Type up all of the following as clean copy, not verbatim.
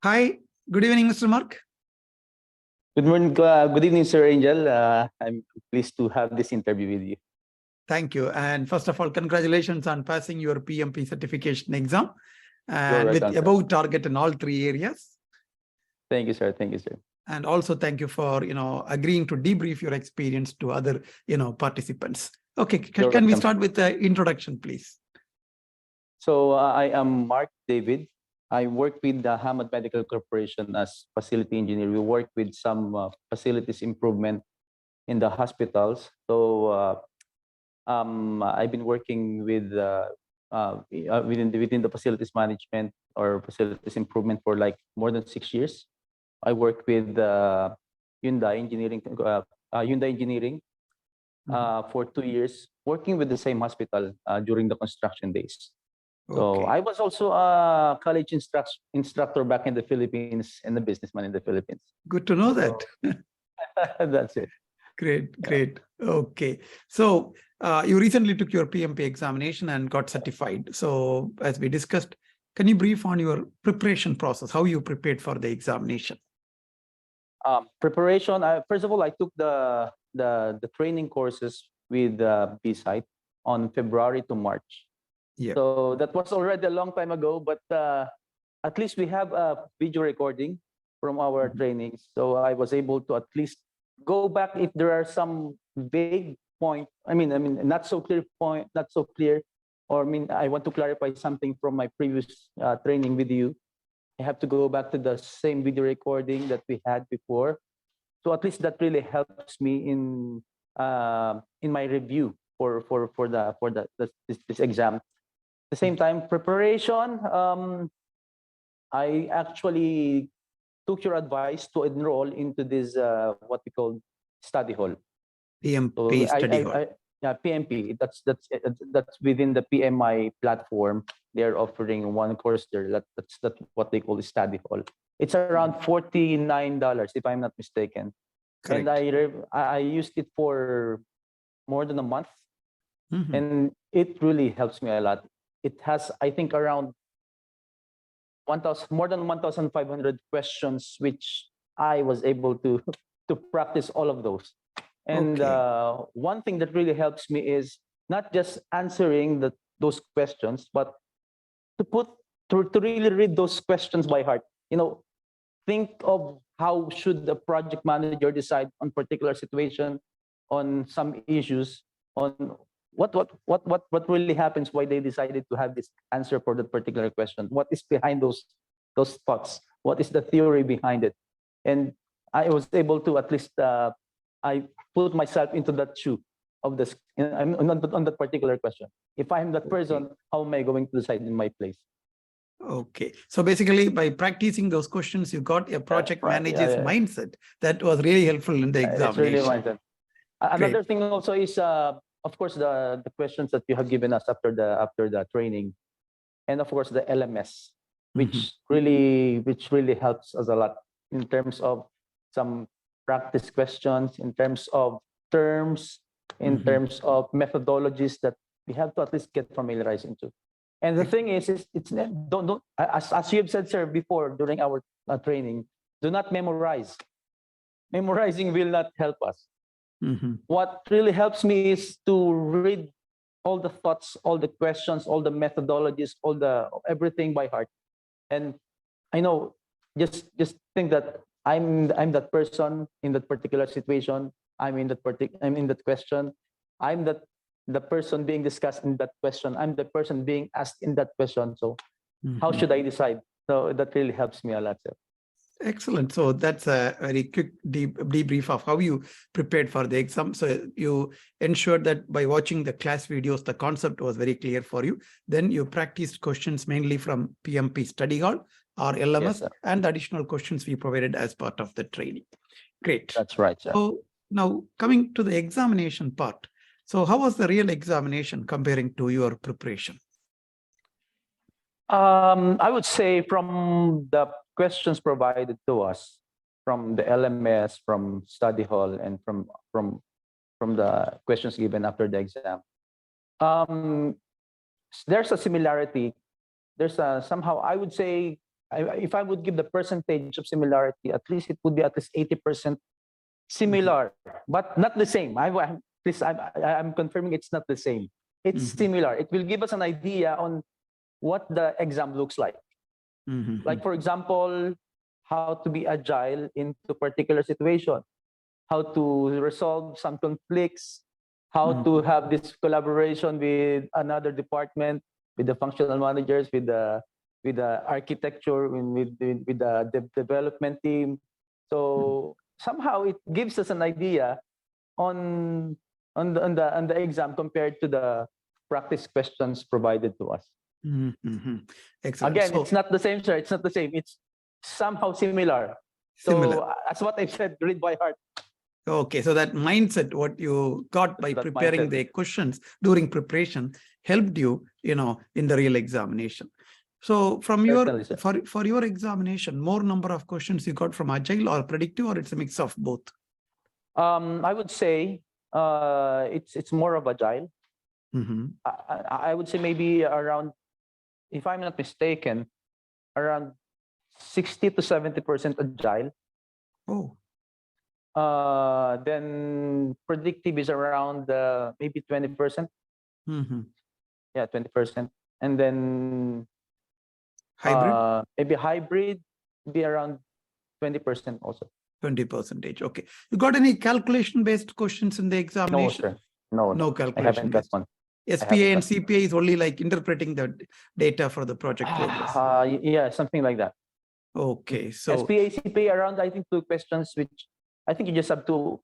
Hi, good evening, Mr. Mark. Good morning, good evening, Sir Angel. I'm pleased to have this interview with you. Thank you. And first of all, congratulations on passing your PMP certification exam and You're with welcome, sir. above target in all three areas. Thank you, sir. Thank you, sir. And also thank you for, agreeing to debrief your experience to other, participants. Okay, can we start with the introduction, please? So I am Mark David. I work with the Hamad Medical Corporation as facility engineer. We work with some facilities improvement in the hospitals. So I've been working with within the facilities management or facilities improvement for like more than 6 years. I work with Hyundai Engineering for 2 years, working with the same hospital during the construction days. So I was also a college instructor back in the Philippines and a businessman in the Philippines. Good to know that. That's it. Great. Okay. So you recently took your PMP examination and got certified. So as we discussed, can you brief on your preparation process, how you prepared for the examination? Preparation. First of all, I took the training courses with Bsight on February to March. Yeah. So that was already a long time ago, but at least we have a video recording from our trainings. So I was able to at least go back if there are some vague point. I mean, not so clear point, not so clear. Or I want to clarify something from my previous training with you. I have to go back to the same video recording that we had before. So at least that really helps me in my review for this exam. At the same time, preparation. I actually took your advice to enroll into this what we call study hall. PMP study hall. Yeah, PMP. That's within the PMI platform. They're offering one course there. That's what they call the study hall. It's around $49 if I'm not mistaken. Correct. And I used it for more than a month, and it really helps me a lot. It has, I think, around more than 1,500 questions, which I was able to practice all of those. And one thing that really helps me is not just answering those questions, but to really read those questions by heart. Think of how should the project manager decide on particular situation, on some issues, on what really happens, why they decided to have this answer for that particular question, what is behind those thoughts, what is the theory behind it. And I was able to at least I put myself into that shoe of this on that particular question. If I'm that person, how am I going to decide in my place? Okay, so basically by practicing those questions, you got a project manager's mindset that was really helpful in the examination. It's really mindset. Another thing also is of course the questions that you have given us after the training, and of course the LMS, which really helps us a lot in terms of some practice questions, in terms of terms, in terms of methodologies that we have to at least get familiarized into. And the thing is it's don't as you have said, sir, before during our training, do not memorize. Memorizing will not help us. What really helps me is to read all the thoughts, all the questions, all the methodologies, everything by heart. And I know, just think that I'm that person in that particular situation. I'm in that question. I'm the person being discussed in that question. I'm the person being asked in that question. So how should I decide? So that really helps me a lot, sir. Excellent. So that's a very quick debrief of how you prepared for the exam. So you ensured that by watching the class videos, the concept was very clear for you. Then you practiced questions mainly from PMP study hall or LMS, yes, and the additional questions we provided as part of the training. Great. That's right, sir. So now coming to the examination part. So how was the real examination comparing to your preparation? I would say from the questions provided to us from the LMS, from study hall, and from the questions given after the exam, there's a similarity. There's a somehow, I would say, if I would give the percentage of similarity, at least it would be at least 80% similar, but not the same. I'm confirming it's not the same. It's similar. It will give us an idea on what the exam looks like. Like, for example, how to be agile into particular situation, how to resolve some conflicts, how to have this collaboration with another department, with the functional managers, with the architecture, with the development team. So somehow it gives us an idea on the exam compared to the practice questions provided to us. Excellent. Again, it's not the same, sir. It's not the same. It's somehow similar. So that's what I said, read by heart. Okay, so that mindset, what you got by preparing the questions during preparation, helped you, in the real examination. So from your for your examination, more number of questions you got from agile or predictive, or it's a mix of both? I would say it's more of agile. I would say maybe around, if I'm not mistaken, around 60 to 70% agile. Oh. Then predictive is around maybe 20%. Yeah, 20%. And then hybrid? Maybe hybrid be around 20% also. 20%. Okay. You got any calculation-based questions in the examination? No, sir. No calculation. I haven't got one. SPA and CPA is only like interpreting the data for the project progress. Yeah, something like that. Okay. So SPA, CPA around, I think, 2 questions, which I think you just have to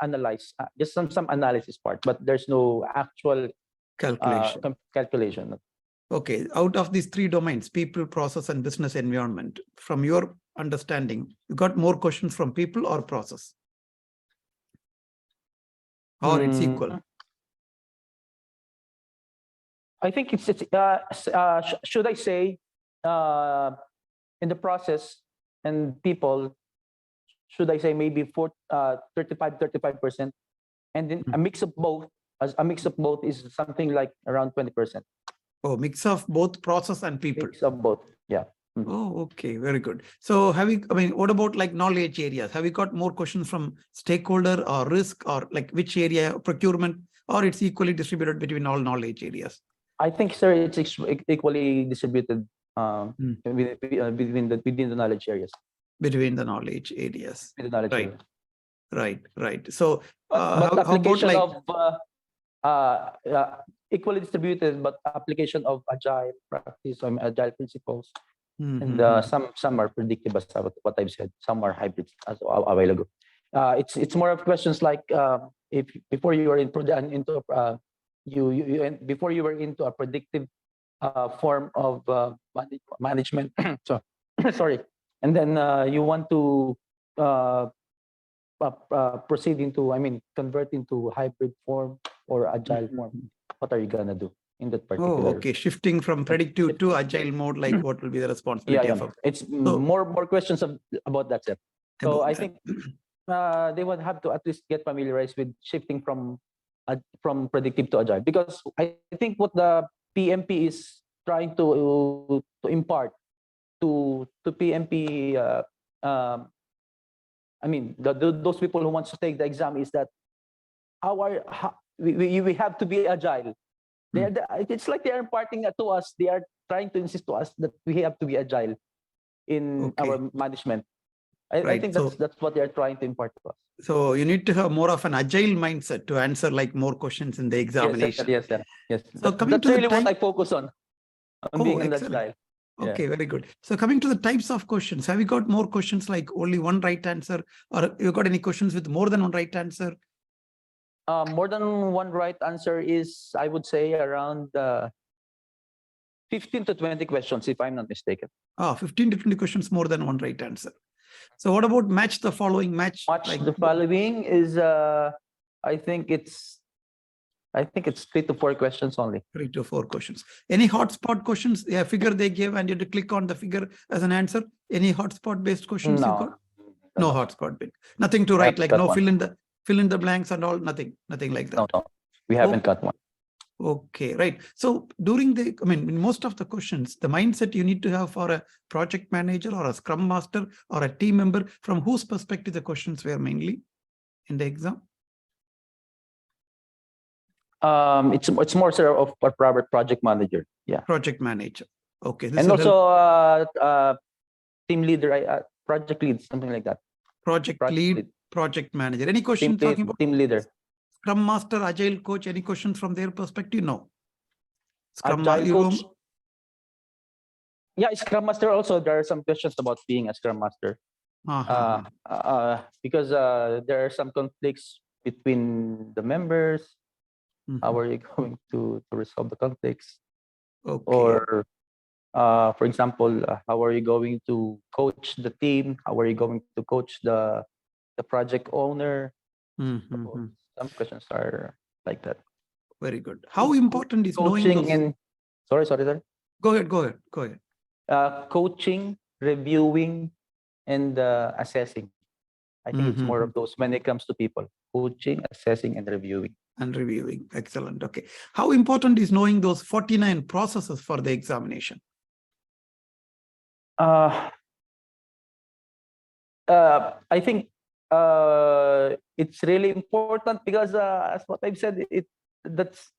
analyze, just some analysis part, but there's no actual calculation. Okay. Out of these 3 domains, people, process, and business environment, from your understanding, you got more questions from people or process? Or it's equal? I think it's should I say, in the process and people, should I say maybe 35%, and then a mix of both. A mix of both is something like around 20%. Oh, mix of both process and people. Mix of both, yeah. Oh, okay, very good. So what about like knowledge areas? Have you got more questions from stakeholder or risk, or like which area, procurement, or it's equally distributed between all knowledge areas? I think, sir, it's equally distributed within the knowledge areas. Between the knowledge areas. Right. So, but application of equally distributed, but application of agile practice, agile principles, and some are predictive, as what I've said. Some are hybrids, as a while ago. It's more of questions like if before you were into a predictive form of management. So sorry, and then you want to proceed into, convert into hybrid form or agile form. What are you gonna do in that particular? Oh, okay. Shifting from predictive to agile mode, like what will be the responsibility of? It's more questions about that, sir. So I think they would have to at least get familiarized with shifting from predictive to agile, because I think what the PMP is trying to impart to PMP, those people who want to take the exam, is that we have to be agile. It's like they are imparting that to us. They are trying to insist to us that we have to be agile in our management. I think that's what they are trying to impart to us. So you need to have more of an agile mindset to answer like more questions in the examination. Yes, sir. So that's really what I focus on being in that style. Okay, very good. So coming to the types of questions, have you got more questions like only one right answer, or you got any questions with more than one right answer? More than one right answer is, I would say, around 15 to 20 questions, if I'm not mistaken. 15 to 20 questions, more than one right answer. So what about match the following? Match the following is, I think it's 3 to 4 questions only. 3 to 4 questions. Any hotspot questions? A figure they give and you have to click on the figure as an answer. Any hotspot based questions you got? No hotspot bit. Nothing to write, like no fill in the blanks and all. Nothing like that. No, we haven't got one. Okay, right. So during the, in most of the questions, the mindset you need to have for a project manager or a scrum master or a team member, from whose perspective the questions were mainly in the exam? It's more sort of a private project manager. Yeah. Project manager. Okay. This And will help. also team leader, project lead, something like that. Project lead, project manager. Any questions talking about team leader? Scrum master, agile coach, any questions from their perspective? No. Agile coach. Yeah, Scrum master also. There are some questions about being a Scrum master. Because there are some conflicts between the members. How are you going to resolve the conflicts? Okay. Or, for example, how are you going to coach the team? How are you going to coach the project owner? So some questions are like that. Very good. How important is coaching knowing those? Sorry. Go ahead. Coaching, reviewing, and assessing. I think it's more of those when it comes to people. Coaching, assessing, and reviewing. Excellent. Okay. How important is knowing those 49 processes for the examination? I think it's really important because as what I've said, that's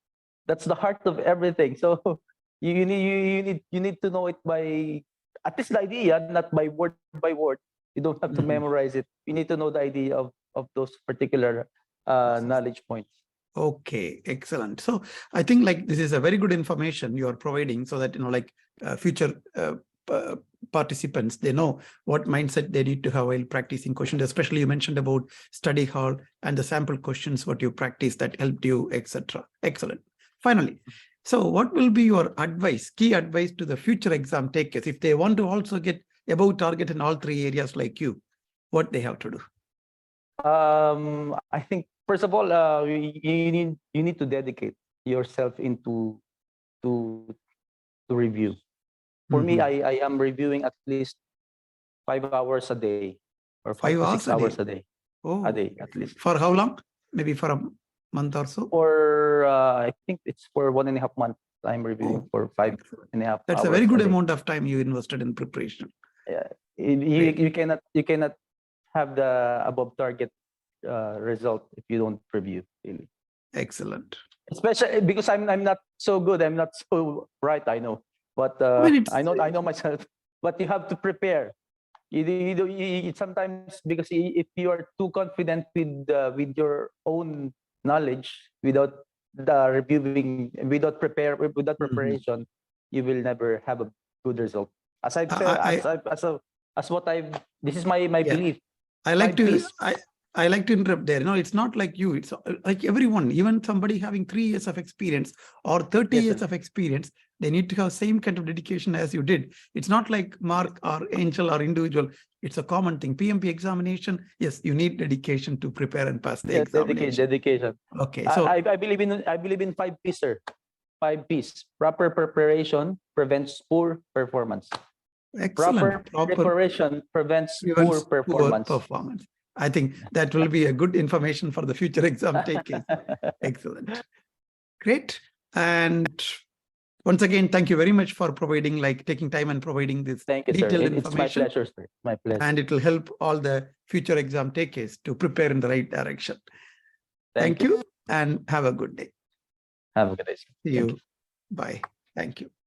the heart of everything. So you need to know it by at least the idea, not by word. You don't have to memorize it. You need to know the idea of those particular knowledge points. Okay, excellent. So I think like this is a very good information you are providing, so that future participants, they know what mindset they need to have while practicing questions. Especially you mentioned about study hall and the sample questions what you practiced that helped you, etc. Excellent. Finally, so what will be your key advice to the future exam takers if they want to also get above target in all three areas like you? What they have to do? I think first of all, you need to dedicate yourself into to review. For me, I am reviewing at least 5 hours a day, or 5 to 6 hours a day. A day at least. For how long? Maybe for a month or so? For I think it's for 1.5 months. I'm reviewing for 5.5 hours. That's a very good amount of time you invested in preparation. Yeah, you cannot have the above target result if you don't review, really. Excellent. Especially because I'm not so good. I'm not so bright. I know, but I know myself. But you have to prepare. You sometimes, because if you are too confident with your own knowledge without the reviewing, without preparation, you will never have a good result. As I've said, this is my belief. I like to interrupt there. No, it's not like you. It's like everyone, even somebody having 3 years of experience or 30 years of experience, they need to have same kind of dedication as you did. It's not like Mark or Angel or individual. It's a common thing. PMP examination, yes, you need dedication to prepare and pass the examination. Dedication. Okay, so I believe in 5 P's, sir. 5 P's. Proper preparation prevents poor performance. Excellent. Proper preparation prevents poor performance. I think that will be a good information for the future exam takers. Excellent. Great. And once again, thank you very much for providing, taking time and providing this detailed information. It's my pleasure, sir. My pleasure. And it will help all the future exam takers to prepare in the right direction. Thank you and have a good day. Have a good day, sir. See you. Bye. Thank you.